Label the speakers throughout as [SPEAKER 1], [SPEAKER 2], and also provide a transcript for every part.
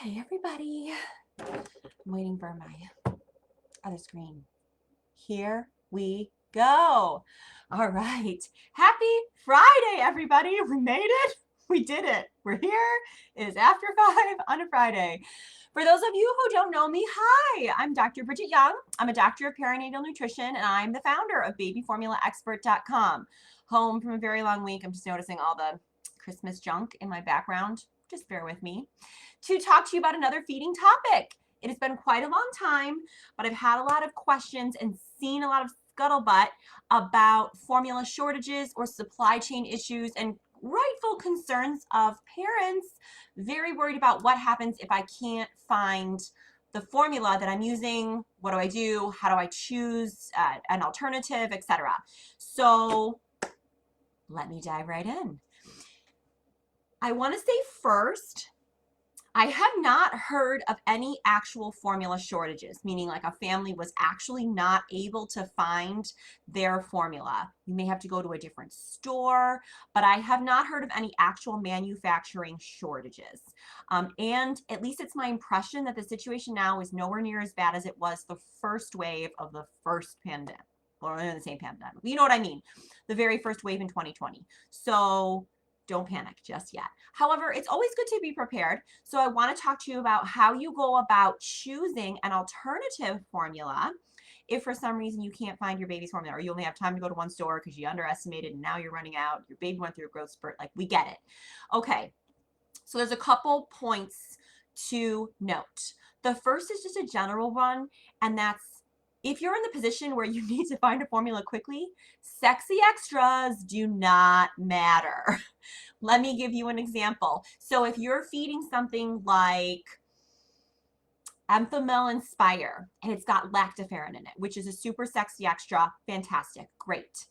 [SPEAKER 1] Okay, everybody. I'm waiting for my other screen. Here we go. All right. Happy Friday, everybody. We made it. We did it. We're here. It is after 5 on a Friday. For those of you who don't know me, hi, I'm Dr. Bridget Young. I'm a doctor of perinatal nutrition, and I'm the founder of babyformulaexpert.com. Home from a very long week. I'm just noticing all the Christmas junk in my background. Just bear with me. To talk to you about another feeding topic. It has been quite a long time, but I've had a lot of questions and seen a lot of scuttlebutt about formula shortages or supply chain issues and rightful concerns of parents very worried about what happens if I can't find the formula that I'm using. What do I do? How do I choose an alternative, etc. So let me dive right in. I want to say first, I have not heard of any actual formula shortages, meaning like a family was actually not able to find their formula. You may have to go to a different store, but I have not heard of any actual manufacturing shortages. And at least it's my impression that the situation now is nowhere near as bad as it was the first wave of the first pandemic, or in the same pandemic. You know what I mean? The very first wave in 2020. So don't panic just yet. However, it's always good to be prepared. So I want to talk to you about how you go about choosing an alternative formula if for some reason you can't find your baby's formula, or you only have time to go to one store because you underestimated and now you're running out, your baby went through a growth spurt. Like, we get it. Okay, so there's a couple points to note. The first is just a general one, and that's if you're in the position where you need to find a formula quickly, sexy extras do not matter. Let me give you an example. So if you're feeding something like Enfamil Inspire and it's got lactoferrin in it, which is a super sexy extra, fantastic, great.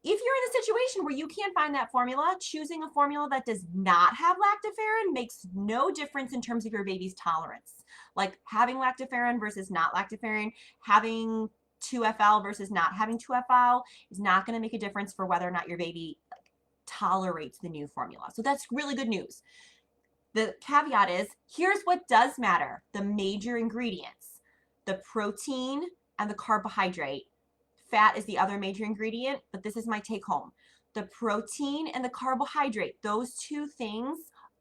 [SPEAKER 1] If you're in a situation where you can't find that formula, choosing a formula that does not have lactoferrin makes no difference in terms of your baby's tolerance. Like having lactoferrin versus not lactoferrin, having 2FL versus not having 2FL is not going to make a difference for whether or not your baby tolerates the new formula. So that's really good news. The caveat is, here's what does matter: the major ingredients, the protein and the carbohydrate. Fat is the other major ingredient, but this is my take home. The protein and the carbohydrate, those two things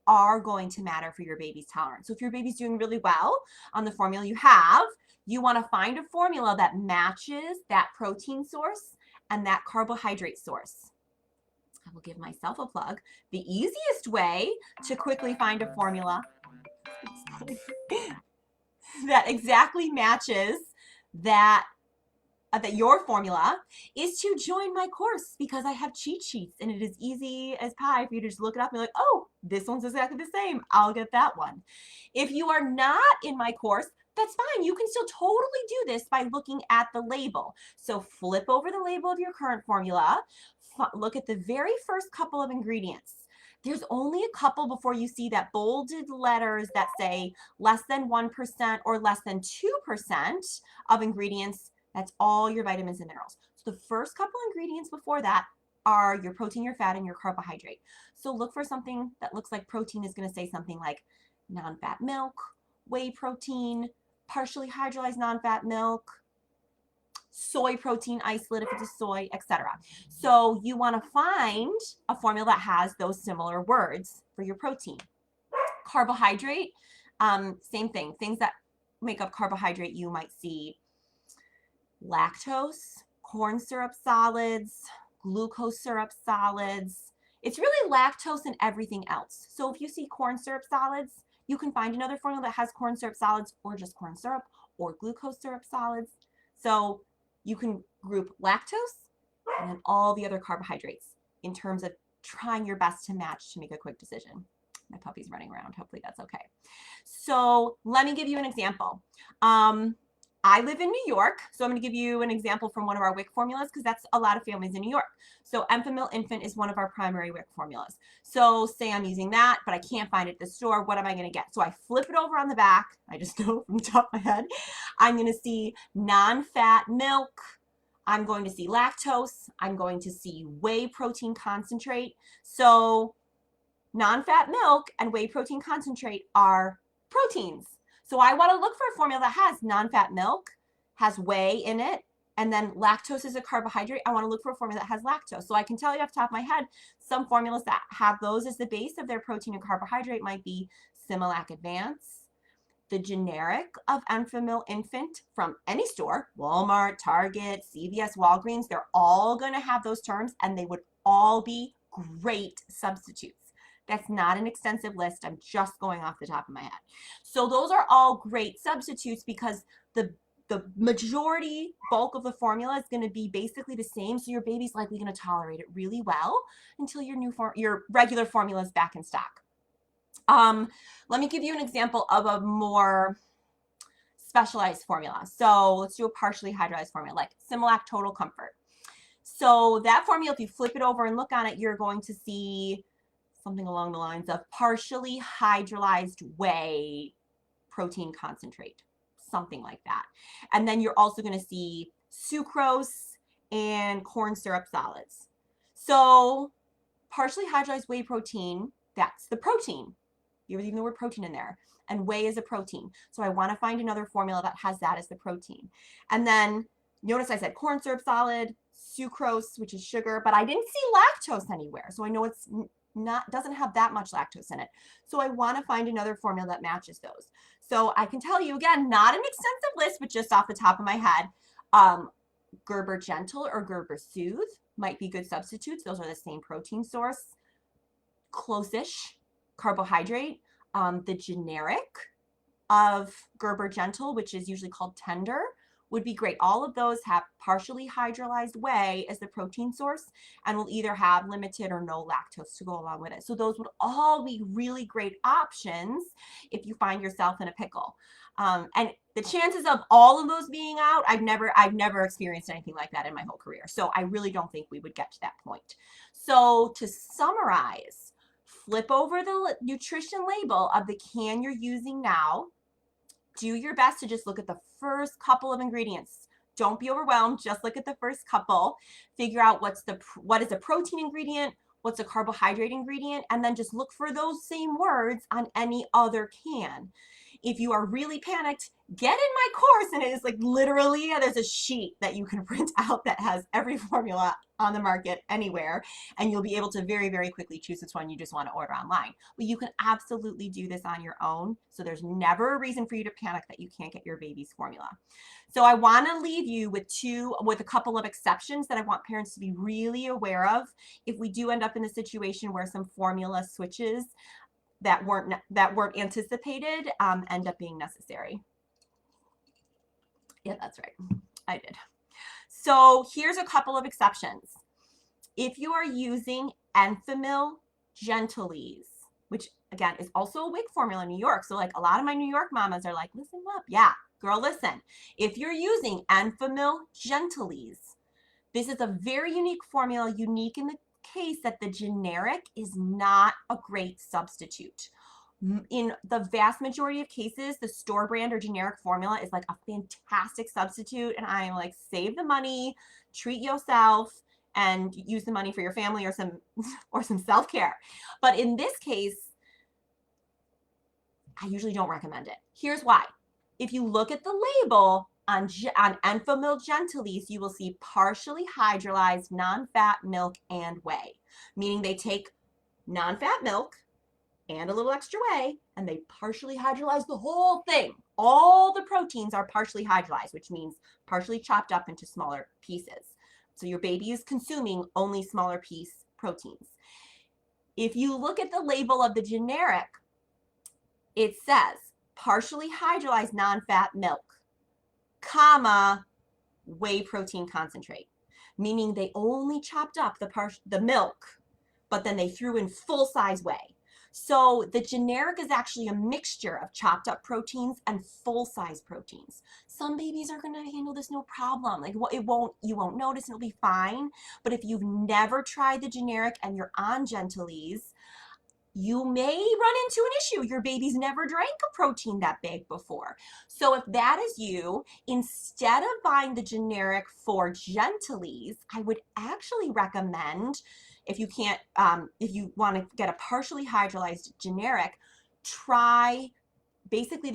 [SPEAKER 1] are going to matter for your baby's tolerance. So if your baby's doing really well on the formula you have, you want to find a formula that matches that protein source and that carbohydrate source. I will give myself a plug. The easiest way to quickly find a formula that exactly matches that your formula is to join my course, because I have cheat sheets and it is easy as pie for you to just look it up and be like, oh, this one's exactly the same, I'll get that one. If you are not in my course, that's fine. You can still totally do this by looking at the label. So flip over the label of your current formula, look at the very first couple of ingredients. There's only a couple before you see that bolded letters that say less than 1% or less than 2% of ingredients. That's all your vitamins and minerals. So the first couple ingredients before that are your protein, your fat, and your carbohydrate. So look for something that looks like protein is going to say something like non-fat milk, whey protein, partially hydrolyzed non-fat milk, soy protein isolate if it's a soy, etc. So you want to find a formula that has those similar words for your protein. Carbohydrate, same thing. Things that make up carbohydrate, you might see lactose, corn syrup solids, glucose syrup solids. It's really lactose and everything else. So if you see corn syrup solids, you can find another formula that has corn syrup solids or just corn syrup or glucose syrup solids. So you can group lactose and then all the other carbohydrates in terms of trying your best to match to make a quick decision. My puppy's running around. Hopefully that's okay. So let me give you an example. I live in New York, so I'm going to give you an example from one of our WIC formulas, because that's a lot of families in New York. So Enfamil Infant is one of our primary WIC formulas. So say I'm using that, but I can't find it at the store. What am I going to get? So I flip it over on the back. I just know from the top of my head. I'm going to see non-fat milk. I'm going to see lactose. I'm going to see whey protein concentrate. So non-fat milk and whey protein concentrate are proteins. So I want to look for a formula that has non-fat milk, has whey in it, and then lactose is a carbohydrate. I want to look for a formula that has lactose. So I can tell you off the top of my head, some formulas that have those as the base of their protein and carbohydrate might be Similac Advance, the generic of Enfamil Infant from any store, Walmart, Target, CVS, Walgreens, they're all going to have those terms, and they would all be great substitutes. That's not an extensive list. I'm just going off the top of my head. So those are all great substitutes because the majority bulk of the formula is going to be basically the same. So your baby's likely going to tolerate it really well until your regular formula is back in stock. Let me give you an example of a more specialized formula. So let's do a partially hydrolyzed formula like Similac Total Comfort. So that formula, if you flip it over and look on it, you're going to see something along the lines of partially hydrolyzed whey protein concentrate, something like that. And then you're also going to see sucrose and corn syrup solids. So partially hydrolyzed whey protein, that's the protein. There's even the word protein in there. And whey is a protein. So I want to find another formula that has that as the protein. And then notice I said corn syrup solid, sucrose, which is sugar, but I didn't see lactose anywhere. So I know it's doesn't have that much lactose in it. So I want to find another formula that matches those. So I can tell you again, not an extensive list, but just off the top of my head, Gerber Gentle or Gerber Soothe might be good substitutes. Those are the same protein source. Close-ish. Carbohydrate, the generic of Gerber Gentle, which is usually called Tender, would be great. All of those have partially hydrolyzed whey as the protein source and will either have limited or no lactose to go along with it. So those would all be really great options if you find yourself in a pickle. And the chances of all of those being out, I've never experienced anything like that in my whole career. So I really don't think we would get to that point. So to summarize, flip over the nutrition label of the can you're using now. Do your best to just look at the first couple of ingredients. Don't be overwhelmed. Just look at the first couple. Figure out what is a protein ingredient, what's a carbohydrate ingredient, and then just look for those same words on any other can. If you are really panicked, get in my course, and it is like literally there's a sheet that you can print out that has every formula on the market anywhere, and you'll be able to very, very quickly choose which one you just want to order online. But you can absolutely do this on your own, so there's never a reason for you to panic that you can't get your baby's formula. So I want to leave you with a couple of exceptions that I want parents to be really aware of if we do end up in a situation where some formula switches that weren't anticipated end up being necessary. Yeah, that's right. I did. So here's a couple of exceptions. If you are using Enfamil Gentlease, which again is also a WIC formula in New York, so like a lot of my New York mamas are like, listen up. Yeah, girl, listen. If you're using Enfamil Gentlease, this is a very unique formula, unique in the case that the generic is not a great substitute. In the vast majority of cases, the store brand or generic formula is like a fantastic substitute, and I'm like, save the money, treat yourself, and use the money for your family or some self-care. But in this case, I usually don't recommend it. Here's why. If you look at the label on Enfamil Gentlease, you will see partially hydrolyzed non-fat milk and whey, meaning they take non-fat milk and a little extra whey, and they partially hydrolyze the whole thing. All the proteins are partially hydrolyzed, which means partially chopped up into smaller pieces. So your baby is consuming only smaller piece proteins. If you look at the label of the generic, it says partially hydrolyzed non-fat milk, comma, whey protein concentrate, meaning they only chopped up the milk, but then they threw in full-size whey. So the generic is actually a mixture of chopped up proteins and full-size proteins. Some babies are going to handle this no problem. Like you won't notice, and it'll be fine. But if you've never tried the generic and you're on Gentlease, you may run into an issue. Your baby's never drank a protein that big before. So if that is you, instead of buying the generic for Gentlease, I would actually recommend, if you want to get a partially hydrolyzed generic, try basically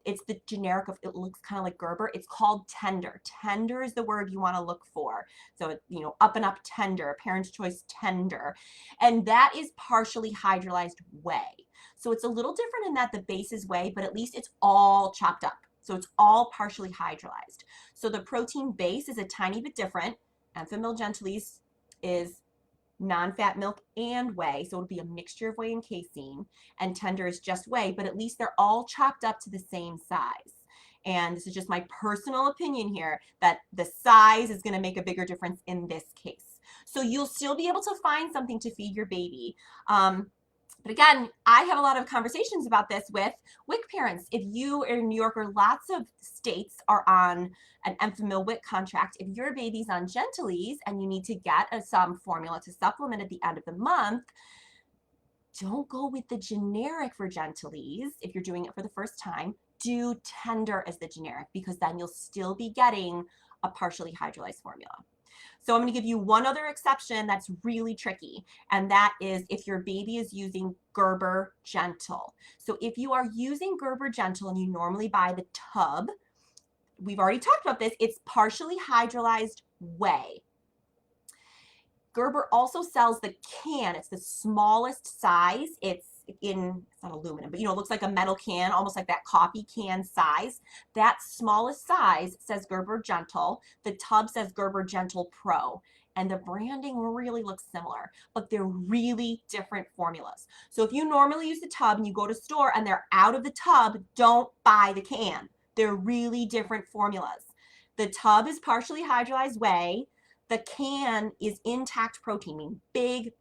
[SPEAKER 1] it's the generic of, it looks kind of like Gerber. It's called Tender. Tender is the word you want to look for. So, you know, Up and Up Tender, Parent's Choice Tender. And that is partially hydrolyzed whey. So it's a little different in that the base is whey, but at least it's all chopped up. So it's all partially hydrolyzed. So the protein base is a tiny bit different. Enfamil Gentlease is non-fat milk and whey, so it'll be a mixture of whey and casein, and Tender is just whey, but at least they're all chopped up to the same size. And this is just my personal opinion here, that the size is going to make a bigger difference in this case. So you'll still be able to find something to feed your baby. But again, I have a lot of conversations about this with WIC parents. If you are in New York, or lots of states are on an Enfamil WIC contract, if your baby's on Gentlease and you need to get some formula to supplement at the end of the month, don't go with the generic for Gentlease. If you're doing it for the first time, do Tender as the generic, because then you'll still be getting a partially hydrolyzed formula. So I'm going to give you one other exception that's really tricky, and that is if your baby is using Gerber Gentle. So if you are using Gerber Gentle and you normally buy the tub, we've already talked about this, it's partially hydrolyzed whey. Gerber also sells the can. It's the smallest size. It's not aluminum, but you know, it looks like a metal can, almost like that coffee can size. That smallest size says Gerber Gentle. The tub says Gerber Gentle Pro. And the branding really looks similar, but they're really different formulas. So if you normally use the tub and you go to store and they're out of the tub, don't buy the can. They're really different formulas. The tub is partially hydrolyzed whey. The can is intact protein, meaning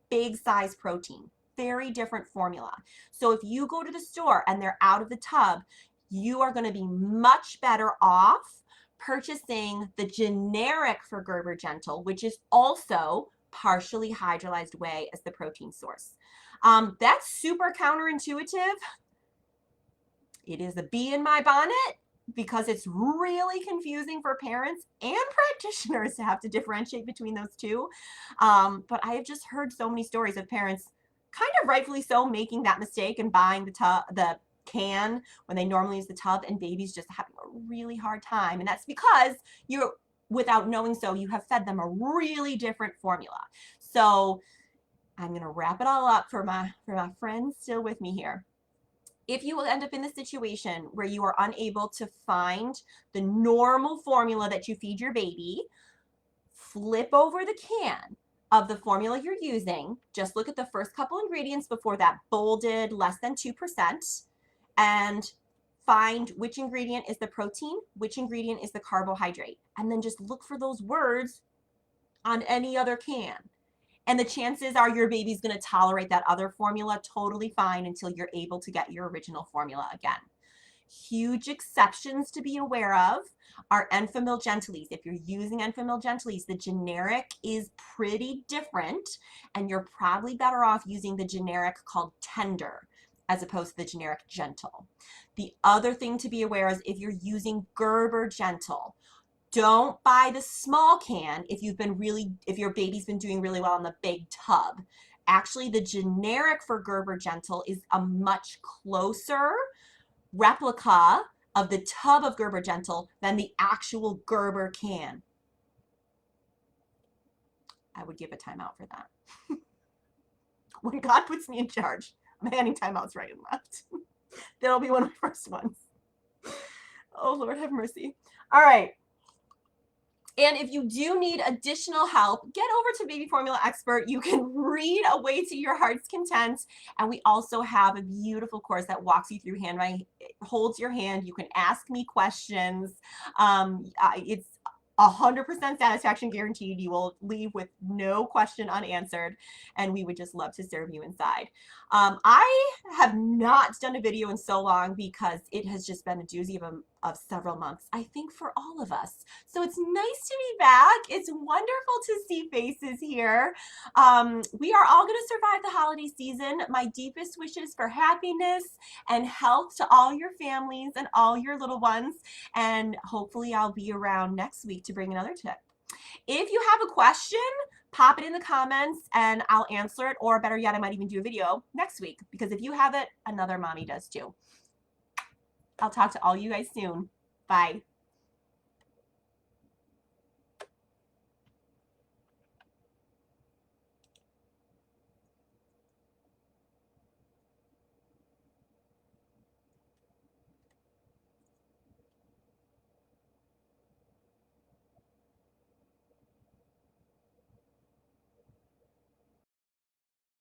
[SPEAKER 1] big size protein. Very different formula. So if you go to the store and they're out of the tub, you are going to be much better off purchasing the generic for Gerber Gentle, which is also partially hydrolyzed whey as the protein source. That's super counterintuitive. It is a bee in my bonnet, because it's really confusing for parents and practitioners to have to differentiate between those two. But I have just heard so many stories of parents, kind of rightfully so, making that mistake and buying the can when they normally use the tub, and babies just having a really hard time. And that's because you're, without knowing so, you have fed them a really different formula. So I'm going to wrap it all up for my friends still with me here. If you will end up in the situation where you are unable to find the normal formula that you feed your baby, flip over the can of the formula you're using. Just look at the first couple ingredients before that bolded less than 2%, and find which ingredient is the protein, which ingredient is the carbohydrate, and then just look for those words on any other can. And the chances are your baby's going to tolerate that other formula totally fine until you're able to get your original formula again. Huge exceptions to be aware of are Enfamil Gentlease. If you're using Enfamil Gentlease, the generic is pretty different, and you're probably better off using the generic called Tender as opposed to the generic Gentle. The other thing to be aware is if you're using Gerber Gentle, don't buy the small can if your baby's been doing really well in the big tub. Actually, the generic for Gerber Gentle is a much closer replica of the tub of Gerber Gentle than the actual Gerber can. I would give a timeout for that. When God puts me in charge, I'm handing timeouts right and left. That'll be one of my first ones. Oh, Lord have mercy. All right. And if you do need additional help, get over to Baby Formula Expert. You can read a way to your heart's content. And we also have a beautiful course that walks you through holds your hand. You can ask me questions. It's 100% satisfaction guaranteed. You will leave with no question unanswered, and we would just love to serve you inside. I have not done a video in so long because it has just been a doozy of several months, I think, for all of us. So it's nice to be back. It's wonderful to see faces here. We are all going to survive the holiday season. My deepest wishes for happiness and health to all your families and all your little ones. And hopefully I'll be around next week to bring another tip. If you have a question, pop it in the comments and I'll answer it, or better yet, I might even do a video next week, because if you have it, another mommy does too. I'll talk to all you guys soon. Bye.